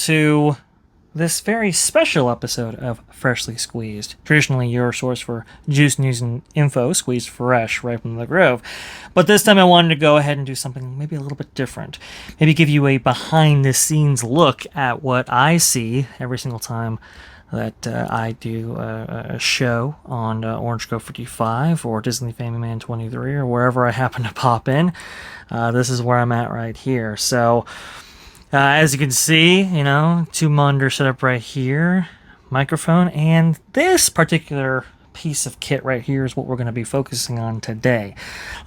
to this very special episode of Freshly Squeezed. Traditionally your source for juice, news, and info, squeezed fresh right from the grove. But this time I wanted to go ahead and do something maybe a little bit different. Maybe give you a behind-the-scenes look at what I see every single time that I do a show on OrangeGrove55 or Disney Family Man 23 or wherever I happen to pop in. This is where I'm at right here. So, as you can see, two monitor setup right here, microphone, and this particular piece of kit right here is what we're going to be focusing on today.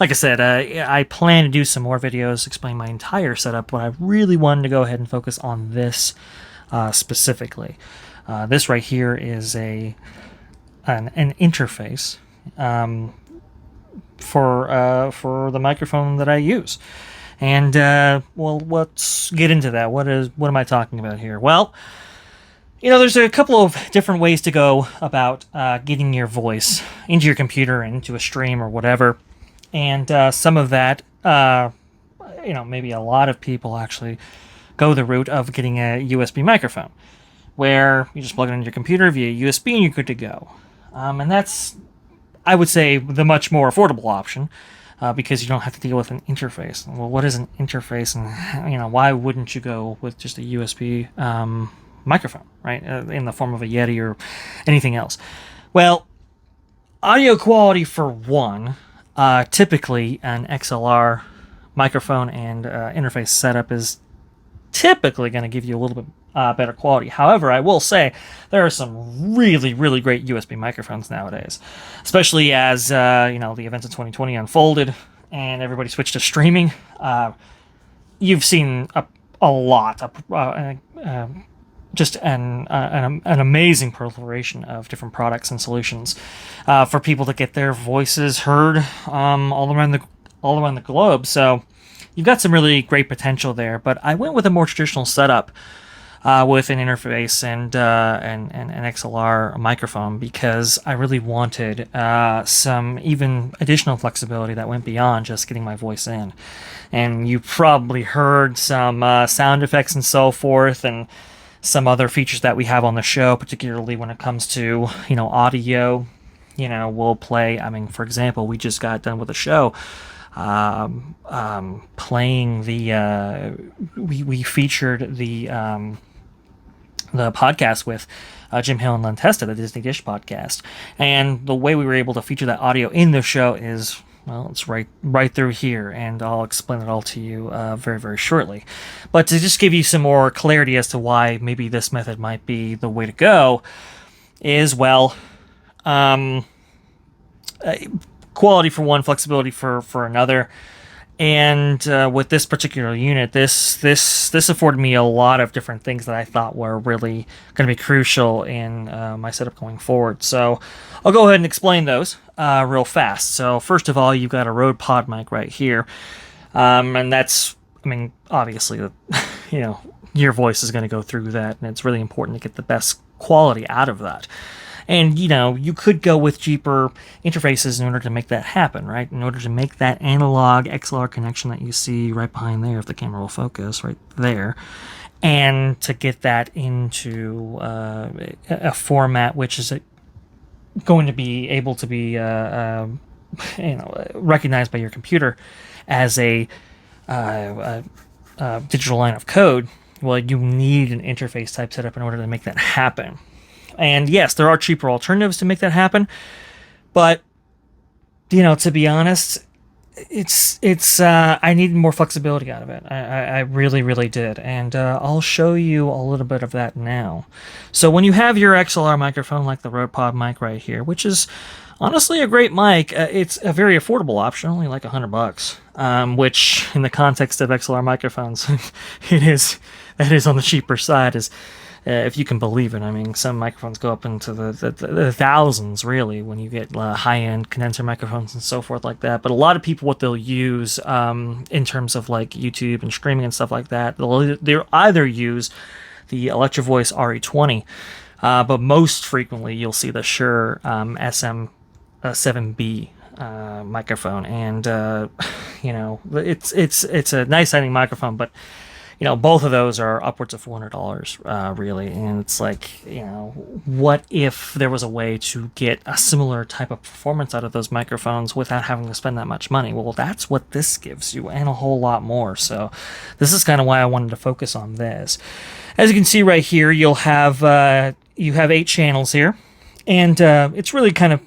Like I said, I plan to do some more videos explaining my entire setup, but I really wanted to go ahead and focus on this specifically. This right here is an interface for the microphone that I use. And, well, let's get into that. What am I talking about here? Well, there's a couple of different ways to go about getting your voice into your computer and into a stream or whatever. And some of that, maybe a lot of people actually go the route of getting a USB microphone, where you just plug it into your computer via USB and you're good to go. And that's, I would say, the much more affordable option. Because you don't have to deal with an interface. Well, what is an interface, and why wouldn't you go with just a USB microphone, right? In the form of a Yeti or anything else. Well, audio quality for one, typically an XLR microphone and interface setup is typically going to give you a little bit better quality. However, I will say there are some really, really great USB microphones nowadays, especially as the events of 2020 unfolded and everybody switched to streaming. You've seen a lot, just an amazing proliferation of different products and solutions for people to get their voices heard all around the globe. So you've got some really great potential there. But I went with a more traditional setup. With an interface and an XLR microphone, because I really wanted some even additional flexibility that went beyond just getting my voice in. And you probably heard some sound effects and so forth, and some other features that we have on the show, particularly when it comes to audio. We'll play. For example, we just got done with a show. Playing the we featured the podcast with Jim Hill and Len Testa, the Disney Dish podcast, and the way we were able to feature that audio in the show is, well, it's right through here, and I'll explain it all to you very, very shortly. But to just give you some more clarity as to why maybe this method might be the way to go is, well, quality for one, flexibility for another. And with this particular unit, this afforded me a lot of different things that I thought were really going to be crucial in my setup going forward. So I'll go ahead and explain those real fast. So first of all, you've got a Rode pod mic right here, and that's, obviously, your voice is going to go through that, and it's really important to get the best quality out of that. And, you could go with cheaper interfaces in order to make that happen, right? In order to make that analog XLR connection that you see right behind there, if the camera will focus, right there. And to get that into a format which is going to be able to be, recognized by your computer as a digital line of code, well, you need an interface type setup in order to make that happen. And yes, there are cheaper alternatives to make that happen, but to be honest, it's I needed more flexibility out of it. I really, really did, and I'll show you a little bit of that now. So when you have your XLR microphone, like the Rode Pod mic right here, which is honestly a great mic, it's a very affordable option, only like $100, which in the context of XLR microphones, that is on the cheaper side. If you can believe it. Some microphones go up into the thousands, really, when you get high-end condenser microphones and so forth like that. But a lot of people, what they'll use in terms of like YouTube and streaming and stuff like that, they'll either use the Electro Voice RE20, but most frequently you'll see the Shure SM7B microphone, and it's a nice sounding microphone, but both of those are upwards of $400, really. And it's like, what if there was a way to get a similar type of performance out of those microphones without having to spend that much money? Well, that's what this gives you, and a whole lot more. So this is kind of why I wanted to focus on this. As you can see right here, you have 8 channels here, and it's really kind of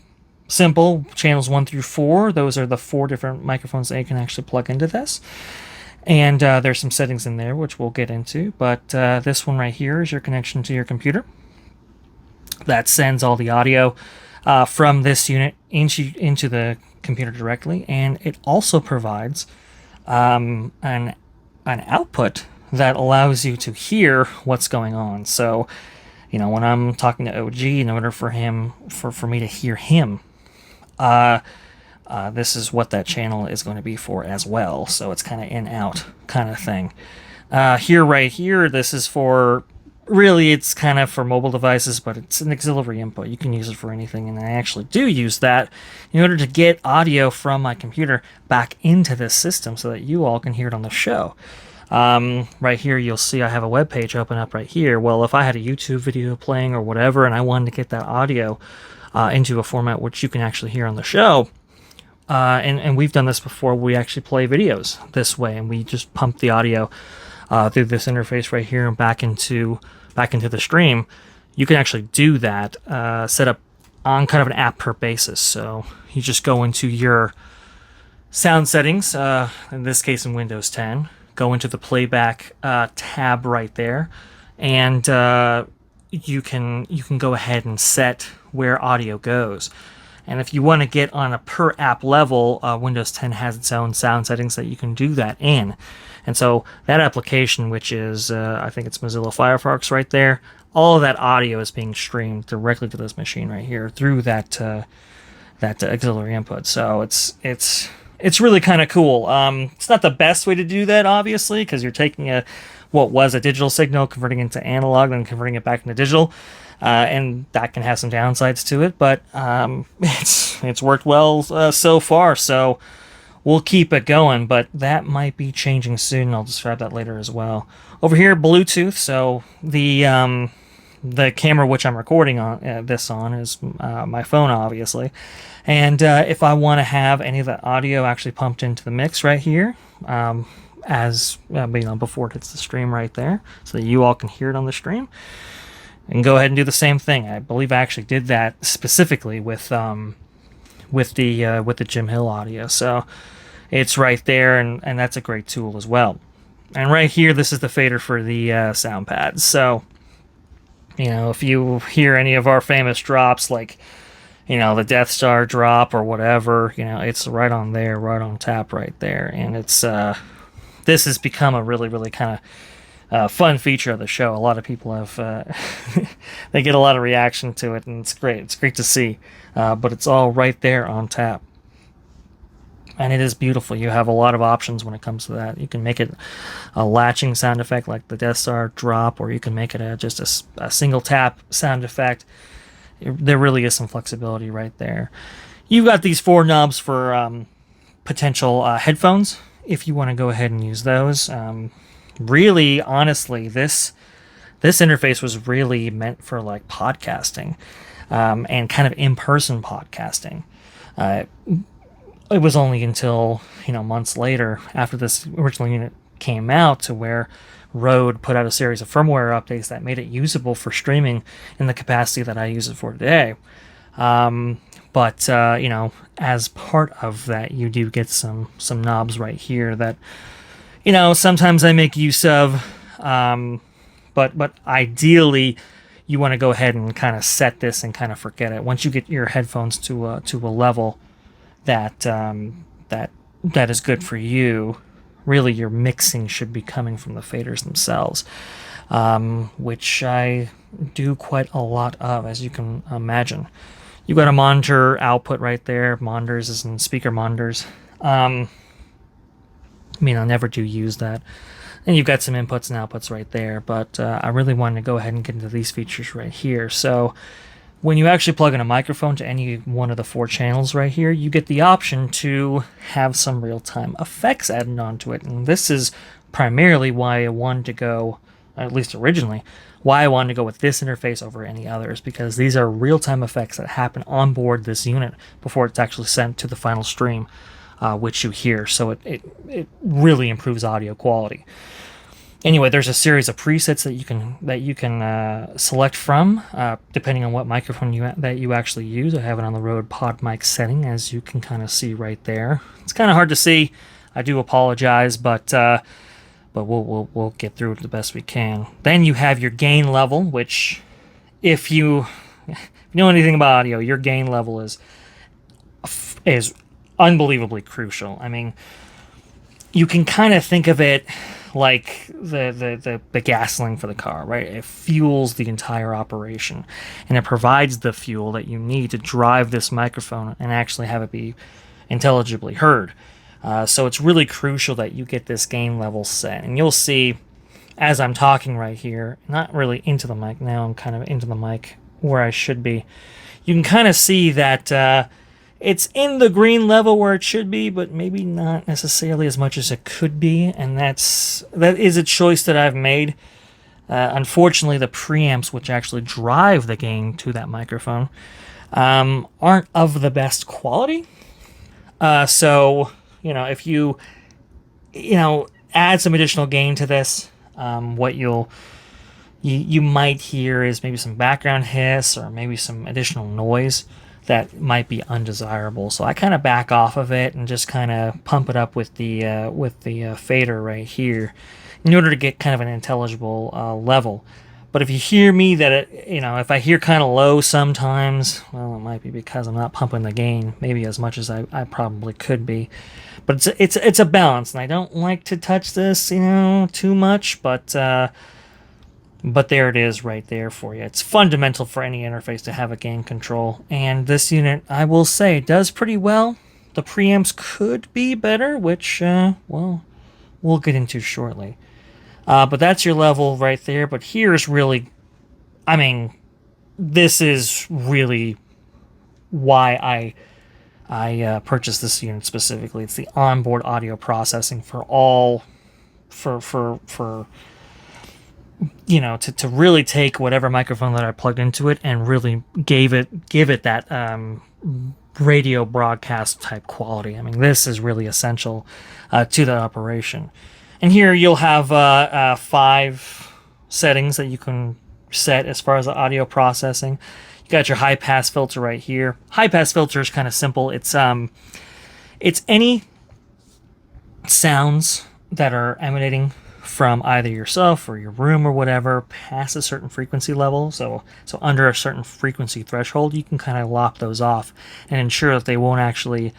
simple. Channels 1 through 4, those are the 4 different microphones that you can actually plug into this. And there's some settings in there, which we'll get into. But this one right here is your connection to your computer. That sends all the audio from this unit into the computer directly. And it also provides an output that allows you to hear what's going on. So, when I'm talking to OG, in order for me to hear him, this is what that channel is going to be for as well. So it's kind of in-out kind of thing. Right here, this is for, really it's kind of for mobile devices, but it's an auxiliary input. You can use it for anything, and I actually do use that in order to get audio from my computer back into this system so that you all can hear it on the show. Right here, you'll see I have a web page open up right here. Well, if I had a YouTube video playing or whatever, and I wanted to get that audio into a format which you can actually hear on the show, and we've done this before. We actually play videos this way, and we just pump the audio through this interface right here and back into the stream. You can actually do that, set up on kind of an app per basis. So you just go into your sound settings, in this case in Windows 10, go into the playback tab right there, and you can go ahead and set where audio goes. And if you want to get on a per app level, Windows 10 has its own sound settings that you can do that in. And so that application, which is, I think it's Mozilla Firefox right there, all of that audio is being streamed directly to this machine right here through that auxiliary input. So it's really kind of cool. It's not the best way to do that, obviously, because you're taking what was a digital signal, converting it into analog, then converting it back into digital. And that can have some downsides to it, but it's worked well so far, so we'll keep it going, but that might be changing soon. I'll describe that later as well. Over here, Bluetooth, so the camera which I'm recording on this on is my phone, obviously, and if I want to have any of the audio actually pumped into the mix right here, before it hits the stream right there, so that you all can hear it on the stream, and go ahead and do the same thing. I believe I actually did that specifically with the Jim Hill audio. So it's right there, and that's a great tool as well. And right here, this is the fader for the sound pads. So, if you hear any of our famous drops, like, the Death Star drop or whatever, it's right on there, right on tap right there. And it's this has become a really, really kind of fun feature of the show. A lot of people have they get a lot of reaction to it, and it's great to see, but it's all right there on tap, and it is beautiful. You have a lot of options when it comes to that. You can make it a latching sound effect like the Death Star drop, or you can make it just a single tap sound effect. There really is some flexibility right there. You've got these 4 knobs for potential headphones if you want to go ahead and use those. Really, honestly, this interface was really meant for like podcasting, and kind of in-person podcasting. It was only until months later, after this original unit came out, to where Rode put out a series of firmware updates that made it usable for streaming in the capacity that I use it for today. But as part of that, you do get some knobs right here that sometimes I make use of, but ideally you want to go ahead and kind of set this and kind of forget it. Once you get your headphones to a level that is good for you, really your mixing should be coming from the faders themselves, which I do quite a lot of, as you can imagine. You've got a monitor output right there, monitors as in speaker monitors. I never do use that. And you've got some inputs and outputs right there, but I really wanted to go ahead and get into these features right here. So when you actually plug in a microphone to any one of the 4 channels right here, you get the option to have some real-time effects added onto it. And this is primarily why I wanted to go, at least originally, why I wanted to go with this interface over any others, because these are real-time effects that happen on board this unit before it's actually sent to the final stream, which you hear. So it really improves audio quality. Anyway, there's a series of presets that you can select from, depending on what microphone that you actually use. I have it on the Rode Pod Mic setting, as you can kind of see right there. It's kind of hard to see. I do apologize, but we'll get through it the best we can. Then you have your gain level, which, if you know anything about audio, your gain level is unbelievably crucial. I mean, you can kind of think of it like the gasoline for the car, right? It fuels the entire operation, and it provides the fuel that you need to drive this microphone and actually have it be intelligibly heard. So it's really crucial that you get this gain level set. And you'll see, as I'm talking right here, not really into the mic, now I'm kind of into the mic where I should be, you can kind of see that it's in the green level where it should be, but maybe not necessarily as much as it could be, and that is a choice that I've made. Unfortunately, the preamps which actually drive the gain to that microphone aren't of the best quality. So, if you add some additional gain to this, what you might hear is maybe some background hiss or maybe some additional noise that might be undesirable. So I kind of back off of it and just kind of pump it up with the fader right here in order to get kind of an intelligible level. But if you hear me if I hear kind of low sometimes, well, it might be because I'm not pumping the gain maybe as much as I probably could be. But it's a balance, and I don't like to touch this too much, but there it is right there for you. It's fundamental for any interface to have a gain control, and this unit, I will say, does pretty well. The preamps could be better, which, we'll get into shortly. But that's your level right there. But here's really, this is really why I purchased this unit specifically. It's the onboard audio processing to really take whatever microphone that I plugged into it and really give it that radio broadcast type quality. This is really essential to that operation. And here you'll have 5 settings that you can set as far as the audio processing. You got your high pass filter right here. High pass filter is kind of simple. It's any sounds that are emanating from either yourself or your room or whatever past a certain frequency level. So under a certain frequency threshold, you can kind of lop those off and ensure that they won't actually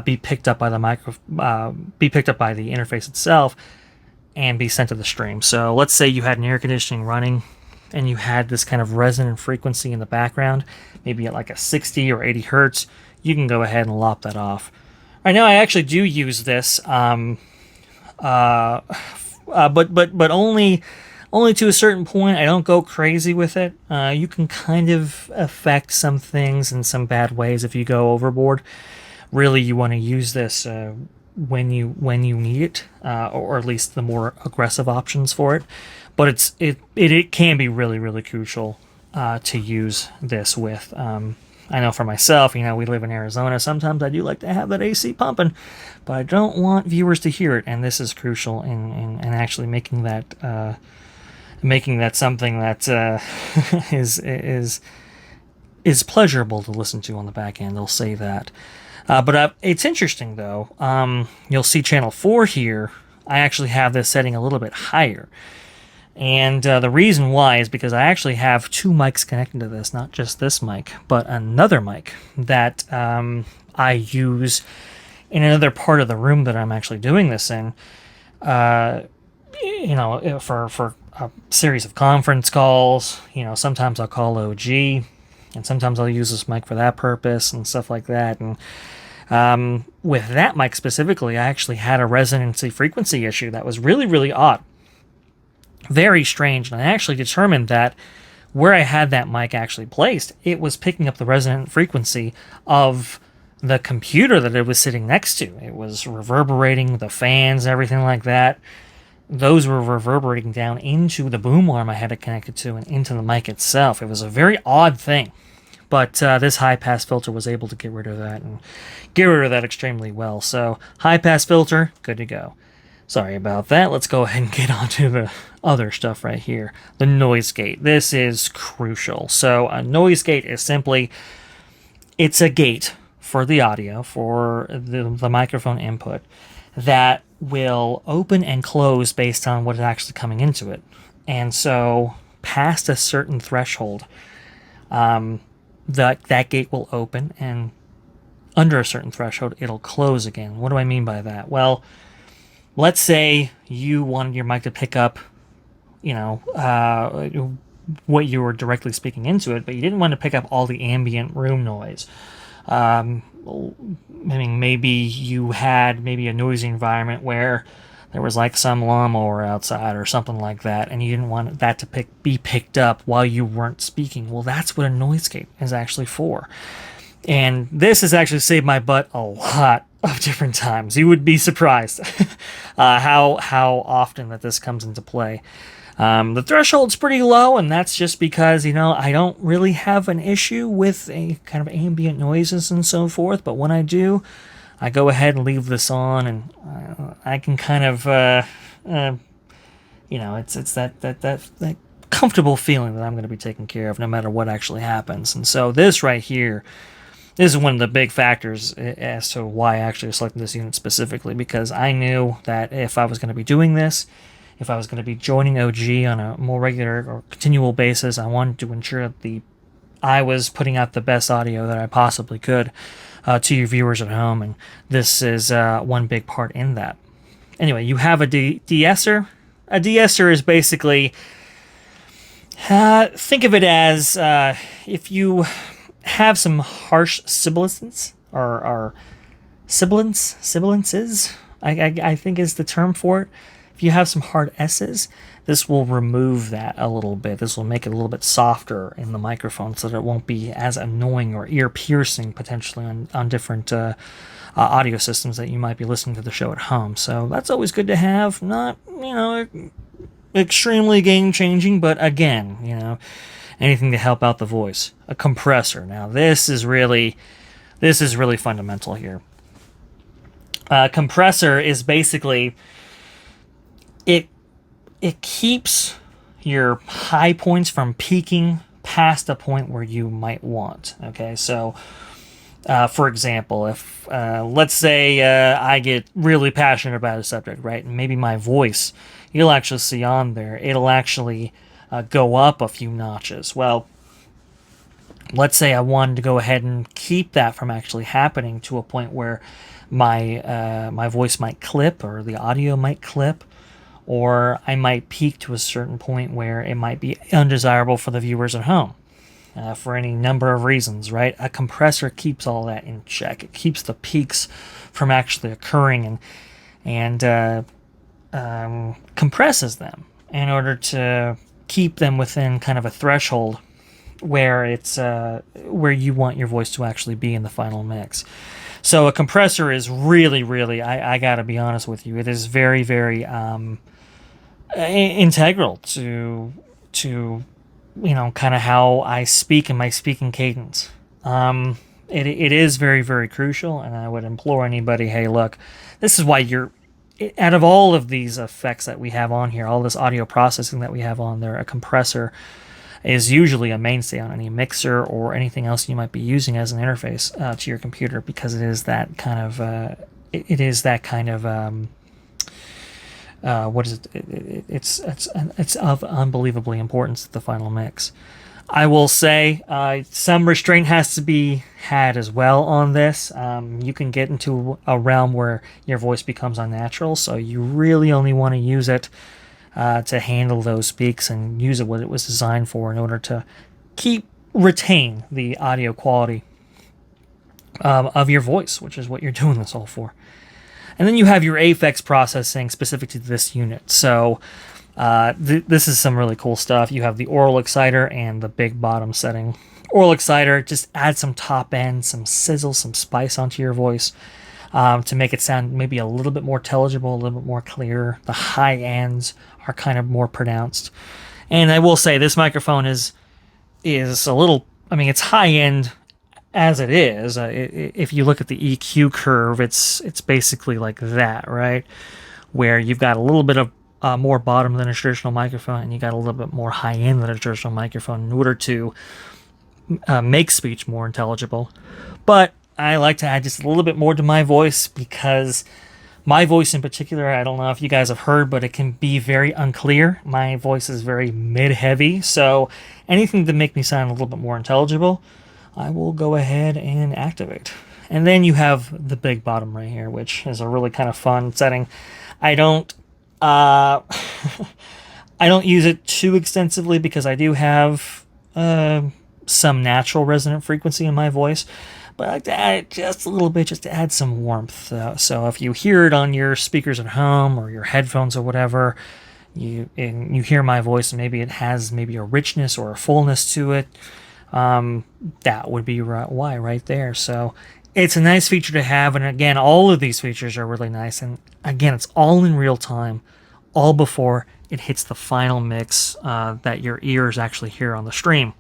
be picked up by the interface itself and be sent to the stream. So let's say you had an air conditioning running and you had this kind of resonant frequency in the background, maybe at like a 60 or 80 hertz, you can go ahead and lop that off. Right now I actually do use this, but only to a certain point. I don't go crazy with it. You can kind of affect some things in some bad ways if you go overboard. Really, you want to use this when you need it, or at least the more aggressive options for it. But it can be really, really crucial to use this with. I know for myself, we live in Arizona. Sometimes I do like to have that AC pumping, but I don't want viewers to hear it, and this is crucial in actually making that something that is pleasurable to listen to on the back end. They'll say that. But it's interesting, though. You'll see channel 4 here. I actually have this setting a little bit higher. And the reason why is because I actually have 2 mics connected to this, not just this mic, but another mic that I use in another part of the room that I'm actually doing this in. For a series of conference calls. Sometimes I'll call OG, and sometimes I'll use this mic for that purpose and stuff like that. And with that mic specifically, I actually had a resonancy frequency issue that was really, really odd. Very strange. And I actually determined that where I had that mic actually placed, it was picking up the resonant frequency of the computer that it was sitting next to. It was reverberating, the fans, everything like that. Those were reverberating down into the boom arm I had it connected to and into the mic itself. It was a very odd thing. But this high-pass filter was able to get rid of that, and get rid of that extremely well. So high-pass filter, good to go. Sorry about that. Let's go ahead and get on to the other stuff right here. The noise gate. This is crucial. So a noise gate is simply, it's a gate for the audio, for the microphone input, that will open and close based on what is actually coming into it. And so past a certain threshold, that gate will open, and under a certain threshold, it'll close again. What do I mean by that? Well, let's say you wanted your mic to pick up, what you were directly speaking into it, but you didn't want to pick up all the ambient room noise. Maybe you had a noisy environment where there was like some lawnmower outside or something like that, and you didn't want that to be picked up while you weren't speaking. Well, that's what a noise gate is actually for. And this has actually saved my butt a lot of different times. You would be surprised how often that this comes into play. The threshold's pretty low, and that's just because, I don't really have an issue with a kind of ambient noises and so forth, but when I do, I go ahead and leave this on, and I can kind of, it's that comfortable feeling that I'm going to be taken care of no matter what actually happens. And so this right here, this is one of the big factors as to why I actually selected this unit specifically, because I knew that if I was going to be doing this, if I was going to be joining OG on a more regular or continual basis, I wanted to ensure that I was putting out the best audio that I possibly could to your viewers at home, and this is one big part in that. Anyway, you have a de-esser. A de-esser is basically, think of it as if you have some harsh sibilances, or sibilances, I think is the term for it. If you have some hard S's, this will remove that a little bit. This will make it a little bit softer in the microphone so that it won't be as annoying or ear-piercing potentially on different audio systems that you might be listening to the show at home. So that's always good to have. Not, extremely game-changing, but again, anything to help out the voice. A compressor. Now, this is really fundamental here. Compressor is basically, it keeps your high points from peaking past a point where you might want. Okay, so for example, if let's say I get really passionate about a subject, right, and maybe my voice, you'll actually see on there, it'll actually go up a few notches. Well, let's say I wanted to go ahead and keep that from actually happening to a point where my voice might clip, or the audio might clip, or I might peak to a certain point where it might be undesirable for the viewers at home, for any number of reasons, right? A compressor keeps all that in check. It keeps the peaks from actually occurring, and compresses them in order to keep them within kind of a threshold where it's where you want your voice to actually be in the final mix. So a compressor is really, I gotta be honest with you, it is very, very integral to kind of how I speak and my speaking cadence. It is very, very crucial, and I would implore anybody, hey, look, this is why out of all of these effects that we have on here, all this audio processing that we have on there, a compressor is usually a mainstay on any mixer or anything else you might be using as an interface to your computer, because it is that kind of what is it? It's of unbelievably importance to the final mix. I will say some restraint has to be had as well on this. You can get into a realm where your voice becomes unnatural, so you really only want to use it to handle those peaks and use it what it was designed for in order to retain the audio quality of your voice, which is what you're doing this all for. And then you have your affix processing specific to this unit. So This is some really cool stuff. You have the oral exciter and the big bottom setting. Oral exciter, just add some top end, some sizzle, some spice onto your voice to make it sound maybe a little bit more intelligible, a little bit more clear. The high ends are kind of more pronounced. And I will say this microphone is a little, I mean, it's high end as it is. If you look at the EQ curve, it's basically like that, right? Where you've got a little bit of more bottom than a traditional microphone, and you got a little bit more high end than a traditional microphone in order to make speech more intelligible. But I like to add just a little bit more to my voice, because my voice in particular, I don't know if you guys have heard, but it can be very unclear. My voice is very mid-heavy, so anything to make me sound a little bit more intelligible, I will go ahead and activate. And then you have the big bottom right here, which is a really kind of fun setting. I don't I don't use it too extensively because I do have some natural resonant frequency in my voice, but I like to add it just a little bit just to add some warmth. So if you hear it on your speakers at home or your headphones or whatever, you hear my voice and maybe it has maybe a richness or a fullness to it, that would be why right there. So it's a nice feature to have, and again, all of these features are really nice, and again, it's all in real time, all before it hits the final mix that your ears actually hear on the stream.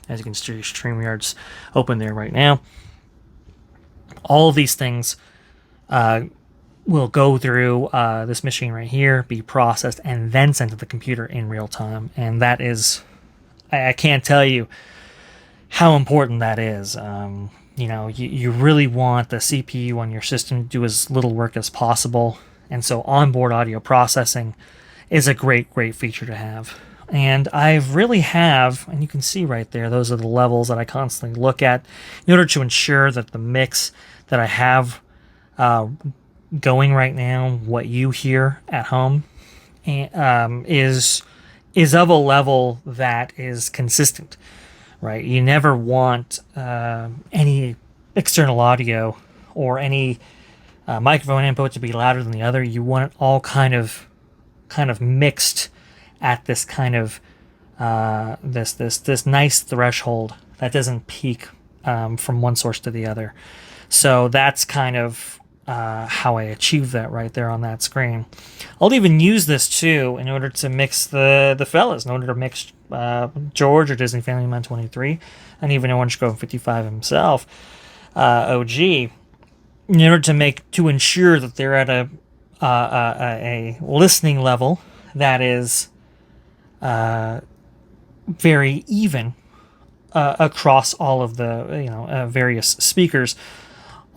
As you can see, StreamYard's open there right now. All of these things will go through this machine right here, be processed, and then sent to the computer in real time. And that is, I can't tell you how important that is. You know, you really want the CPU on your system to do as little work as possible. And so onboard audio processing is a great feature to have. And I really have, and you can see right there, those are the levels that I constantly look at in order to ensure that the mix that I have going right now, what you hear at home, is of a level that is consistent, right? You never want any external audio or any microphone input to be louder than the other. You want it all kind of mixed at this kind of this nice threshold that doesn't peak from one source to the other. So that's kind of how I achieve that right there on that screen. I'll even use this too in order to mix the fellas, in order to mix George or Disney Family Man 23, and even OrangeGrove55 himself, OG, in order to ensure that they're at a listening level that is very even across all of the various speakers.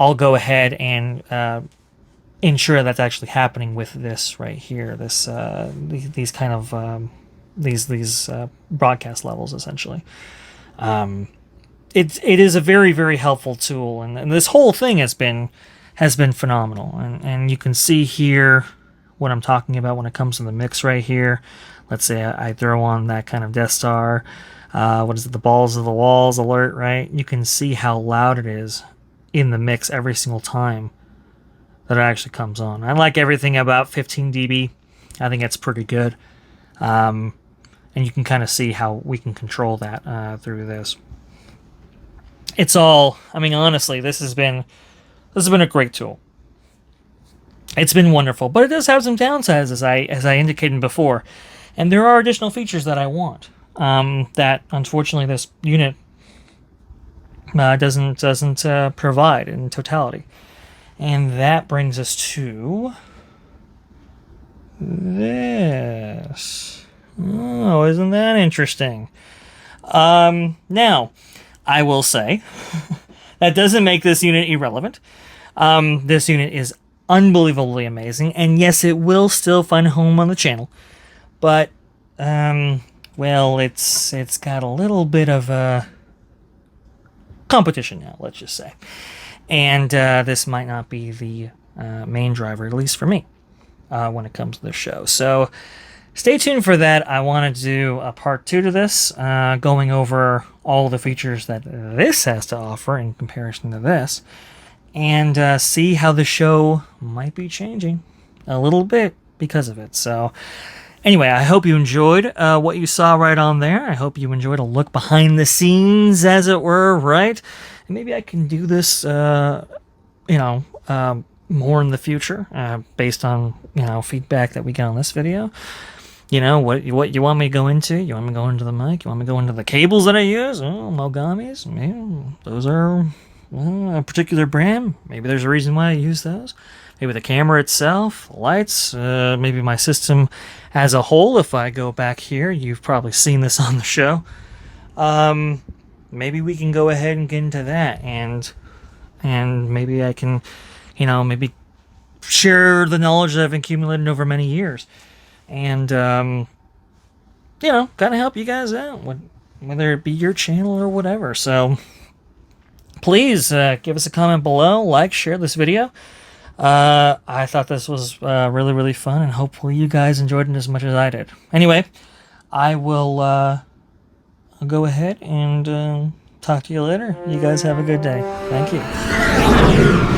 I'll go ahead and ensure that's actually happening with this right here. This these kind of these broadcast levels essentially. It is a very helpful tool, and this whole thing has been phenomenal. And you can see here what I'm talking about when it comes to the mix right here. Let's say I throw on that kind of Death Star, what is it, the balls of the walls alert, right? You can see how loud it is in the mix every single time that it actually comes on. I like everything about 15 dB. I think it's pretty good. And you can kind of see how we can control that through this. It's all, I mean, honestly, this has been a great tool. It's been wonderful, but it does have some downsides, as I indicated before. And there are additional features that I want that, unfortunately, this unit doesn't provide in totality. And that brings us to this. Oh, isn't that interesting? Now, I will say that doesn't make this unit irrelevant. This unit is unbelievably amazing, and yes, it will still find a home on the channel, but well, it's got a little bit of a competition now, let's just say, and this might not be the main driver, at least for me, when it comes to the show. So stay tuned for that. I want to do a part 2 to this, going over all the features that this has to offer in comparison to this, and see how the show might be changing a little bit because of it. So Anyway, I hope you enjoyed what you saw right on there. I hope you enjoyed a look behind the scenes, as it were, right? And maybe I can do this, more in the future, based on, feedback that we get on this video. What you want me to go into? You want me to go into the mic? You want me to go into the cables that I use? Oh, Mogamis. Maybe those are a particular brand. Maybe there's a reason why I use those. Maybe the camera itself, lights, maybe my system as a whole. If I go back here, you've probably seen this on the show. Maybe we can go ahead and get into that, and maybe I can, maybe share the knowledge that I've accumulated over many years. And, kind of help you guys out, whether it be your channel or whatever. So, please give us a comment below, like, share this video. I thought this was really, really fun, and hopefully you guys enjoyed it as much as I did. Anyway, I will I'll go ahead and talk to you later. You guys have a good day. Thank you.